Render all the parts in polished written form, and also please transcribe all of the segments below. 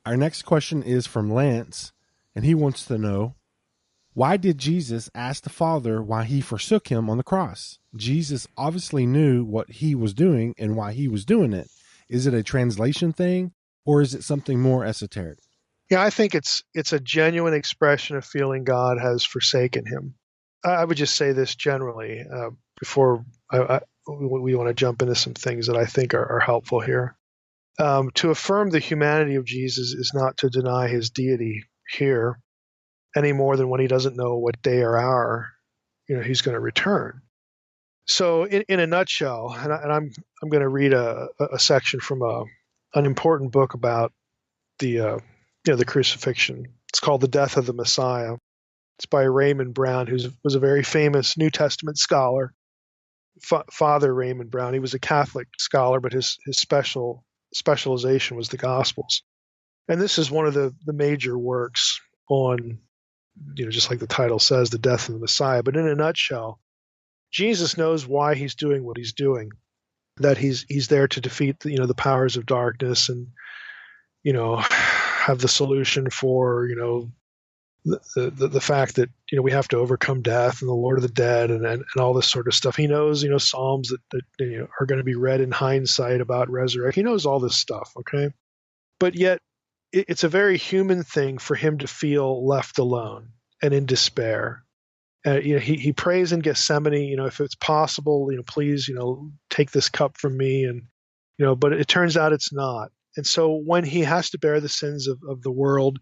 Our next question is from Lance, and he wants to know, why did Jesus ask the Father why he forsook him on the cross? Jesus obviously knew what he was doing and why he was doing it. Is it a translation thing, or is it something more esoteric? Yeah, I think it's a genuine expression of feeling God has forsaken him. I would just say this generally before we want to jump into some things that I think are helpful here. To affirm the humanity of Jesus is not to deny his deity here any more than when he doesn't know what day or hour he's going to return. So in a nutshell, and I'm going to read a section from an important book about the the crucifixion. It's called The Death of the Messiah. It's by Raymond Brown, who was a very famous New Testament scholar. Father Raymond Brown. He was a Catholic scholar, but his specialization was the Gospels. And this is one of the major works on, just like the title says, the death of the Messiah. But in a nutshell, Jesus knows why he's doing what he's doing, that he's there to defeat the powers of darkness and have the solution for the fact that we have to overcome death and the Lord of the dead and all this sort of stuff. He knows Psalms that are going to be read in hindsight about resurrection. He knows all this stuff, okay? But yet it's a very human thing for him to feel left alone and in despair. He prays in Gethsemane, if it's possible, please, take this cup from me, and but it turns out it's not. And so when he has to bear the sins of the world,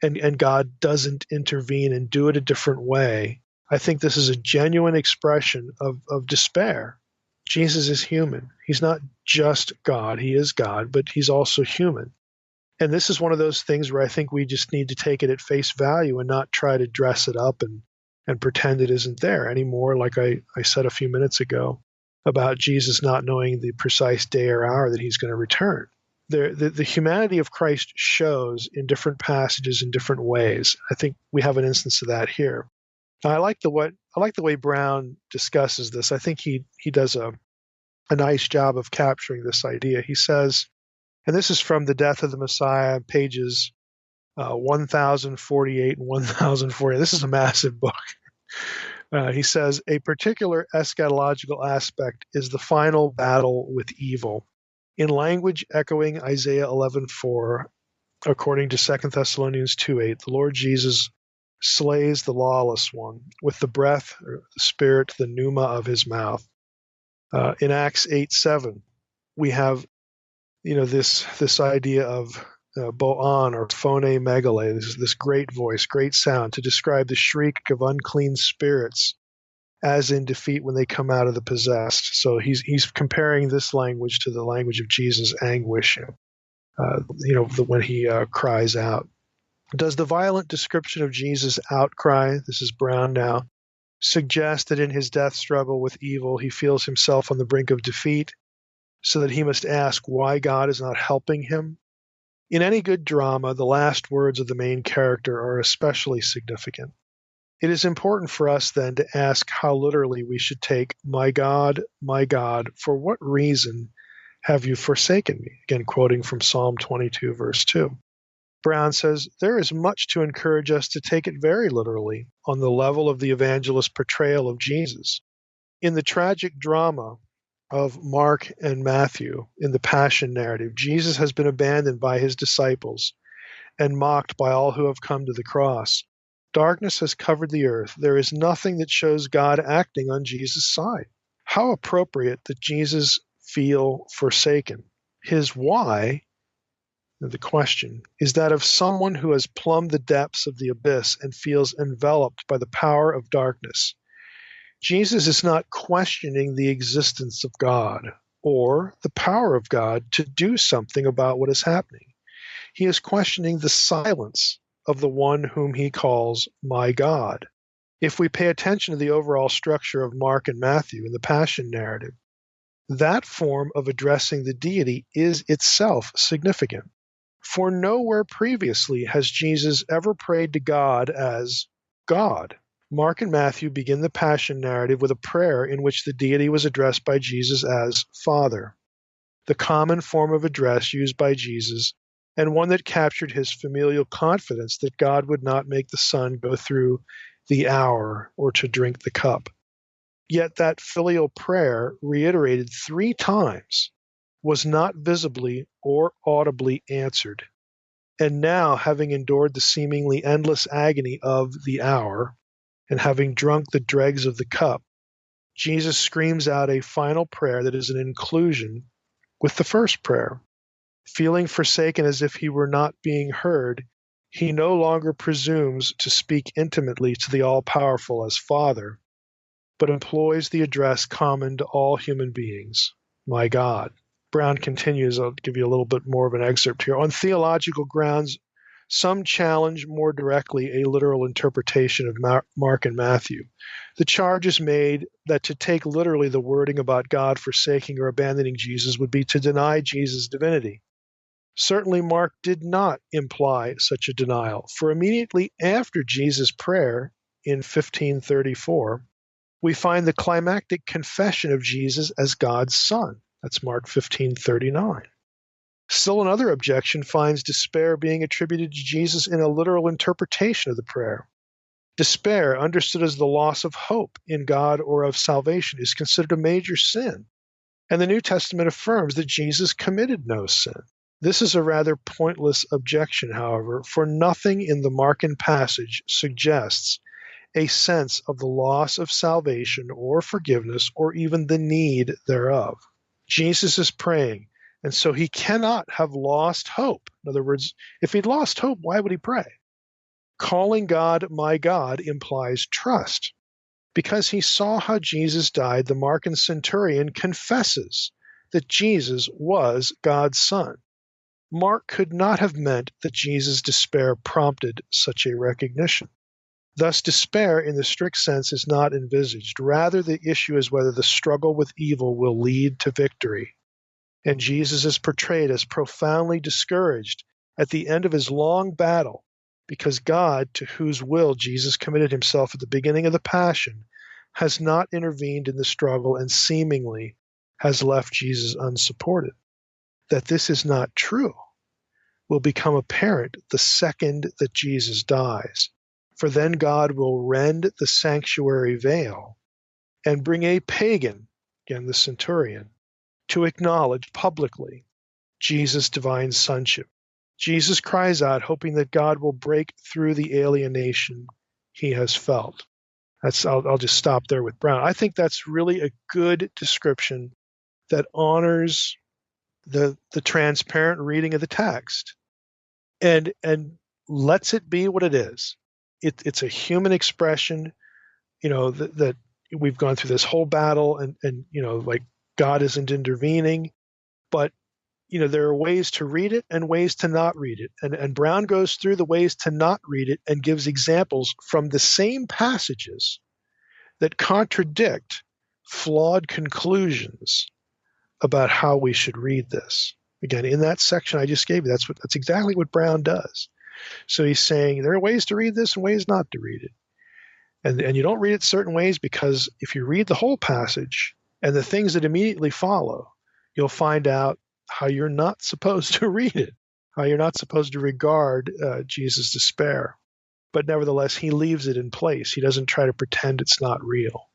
and God doesn't intervene and do it a different way, I think this is a genuine expression of despair. Jesus is human. He's not just God. He is God, but he's also human. And this is one of those things where I think we just need to take it at face value and not try to dress it up and pretend it isn't there anymore, like I said a few minutes ago about Jesus not knowing the precise day or hour that he's going to return. The humanity of Christ shows in different passages in different ways. I think we have an instance of that here. Now, I like the way Brown discusses this. I think he does a nice job of capturing this idea. He says, and this is from The Death of the Messiah, pages 1048 and 1040. This is a massive book. He says, a particular eschatological aspect is the final battle with evil. In language echoing Isaiah 11:4, according to 2 Thessalonians 2:8, the Lord Jesus slays the lawless one with the breath, or the spirit, the pneuma of his mouth. In Acts 8:7, we have this idea of bo'an or phone megale, this great voice, great sound, to describe the shriek of unclean spirits as in defeat when they come out of the possessed. So he's comparing this language to the language of Jesus' anguish, when he cries out. Does the violent description of Jesus' outcry, this is Brown now, suggest that in his death struggle with evil he feels himself on the brink of defeat, so that he must ask why God is not helping him? In any good drama, the last words of the main character are especially significant. It is important for us then to ask how literally we should take, my God, for what reason have you forsaken me? Again, quoting from Psalm 22, verse 2. Brown says, there is much to encourage us to take it very literally on the level of the evangelist's portrayal of Jesus. In the tragic drama of Mark and Matthew, in the Passion narrative, Jesus has been abandoned by his disciples and mocked by all who have come to the cross. Darkness has covered the earth. There is nothing that shows God acting on Jesus' side. How appropriate that Jesus feel forsaken. His why, the question, is that of someone who has plumbed the depths of the abyss and feels enveloped by the power of darkness. Jesus is not questioning the existence of God or the power of God to do something about what is happening. He is questioning the silence of the one whom he calls my God. If we pay attention to the overall structure of Mark and Matthew in the Passion narrative, that form of addressing the deity is itself significant. For nowhere previously has Jesus ever prayed to God as God. Mark and Matthew begin the Passion narrative with a prayer in which the deity was addressed by Jesus as Father. The common form of address used by Jesus and one that captured his familial confidence that God would not make the son go through the hour or to drink the cup. Yet that filial prayer, reiterated 3 times, was not visibly or audibly answered. And now, having endured the seemingly endless agony of the hour, and having drunk the dregs of the cup, Jesus screams out a final prayer that is an inclusion with the first prayer. Feeling forsaken as if he were not being heard, he no longer presumes to speak intimately to the all-powerful as Father, but employs the address common to all human beings, my God. Brown continues, I'll give you a little bit more of an excerpt here. On theological grounds, some challenge more directly a literal interpretation of Mark and Matthew. The charge is made that to take literally the wording about God forsaking or abandoning Jesus would be to deny Jesus' divinity. Certainly, Mark did not imply such a denial, for immediately after Jesus' prayer in 1534, we find the climactic confession of Jesus as God's Son. That's Mark 15:39. Still another objection finds despair being attributed to Jesus in a literal interpretation of the prayer. Despair, understood as the loss of hope in God or of salvation, is considered a major sin, and the New Testament affirms that Jesus committed no sin. This is a rather pointless objection, however, for nothing in the Markan passage suggests a sense of the loss of salvation or forgiveness or even the need thereof. Jesus is praying, and so he cannot have lost hope. In other words, if he'd lost hope, why would he pray? Calling God my God implies trust. Because he saw how Jesus died, the Markan centurion confesses that Jesus was God's Son. Mark could not have meant that Jesus' despair prompted such a recognition. Thus, despair in the strict sense is not envisaged. Rather, the issue is whether the struggle with evil will lead to victory. And Jesus is portrayed as profoundly discouraged at the end of his long battle, because God, to whose will Jesus committed himself at the beginning of the Passion, has not intervened in the struggle and seemingly has left Jesus unsupported. That this is not true will become apparent the second that Jesus dies, for then God will rend the sanctuary veil and bring a pagan, again the centurion, to acknowledge publicly Jesus' divine sonship. Jesus cries out, hoping that God will break through the alienation he has felt. I'll just stop there with Brown. I think that's really a good description that honors the transparent reading of the text and lets it be what it is. It's a human expression, that we've gone through this whole battle and like God isn't intervening, but there are ways to read it and ways to not read it. And Brown goes through the ways to not read it and gives examples from the same passages that contradict flawed conclusions about how we should read this. Again, in that section I just gave you, that's exactly what Brown does. So he's saying there are ways to read this and ways not to read it. And you don't read it certain ways because if you read the whole passage and the things that immediately follow, you'll find out how you're not supposed to read it, how you're not supposed to regard Jesus' despair. But nevertheless, he leaves it in place. He doesn't try to pretend it's not real.